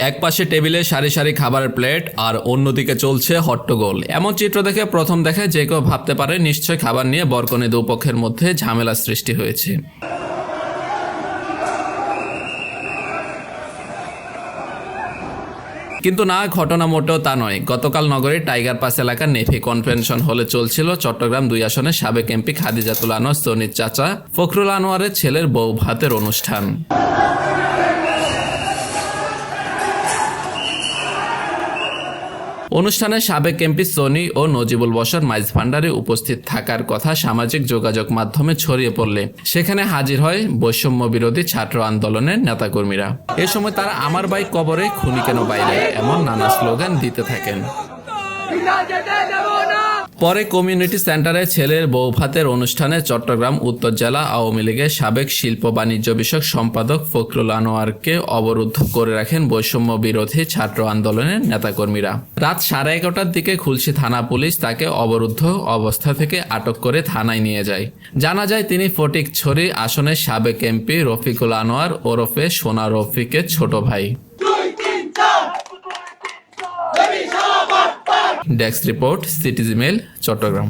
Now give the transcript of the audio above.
একপাশে টেবিলে সারি সারি খাবারের প্লেট আর অন্যদিকে চলছে হট্টগোল। এমন চিত্র দেখে প্রথম দেখায় যে কেউ ভাবতে পারে নিশ্চয় খাবার নিয়ে বরকনে দুপক্ষের মধ্যে ঝামেলা সৃষ্টি হয়েছে। কিন্তু না, ঘটনা মোটেও তা নয়। গতকাল নগরীর টাইগার পাস এলাকার নেভি কনভেনশন হলে চলছিল চট্টগ্রাম 2 আসনের সাবেক এমপি খাদিজাতুল আনোয়ার সনির চাচা ফখরুল আনোয়ারের ছেলের বউ ভাতের অনুষ্ঠান। অনুষ্ঠানে সাবেক এমপি সনি ও নজিবুল বশর মাইজ ভান্ডারে উপস্থিত থাকার কথা সামাজিক যোগাযোগ মাধ্যমে ছড়িয়ে পড়লে সেখানে হাজির হয় বৈষম্য বিরোধী ছাত্র আন্দোলনের নেতাকর্মীরা। এ সময় তারা আমার ভাই কবরে, খুনি কেন বাইরে, এমন নানা স্লোগান দিতে থাকেন। পরে কমিউনিটি সেন্টারে ছেলের বউ ভাতের অনুষ্ঠানে চট্টগ্রাম উত্তর জেলা আওয়ামী লীগের সাবেক শিল্প বাণিজ্য বিষয়ক সম্পাদক ফখরুল আনোয়ারকে অবরুদ্ধ করে রাখেন বৈষম্য বিরোধী ছাত্র আন্দোলনের নেতাকর্মীরা। রাত 11:30টার দিকে খুলশী থানা পুলিশ তাকে অবরুদ্ধ অবস্থা থেকে আটক করে থানায় নিয়ে যায়। জানা যায় তিনি ফটিকছড়ি আসনের সাবেক এমপি রফিকুল আনোয়ার ওরফে সোনা রফিকের ছোট ভাই। Desk report, CTG mail, Chittagong.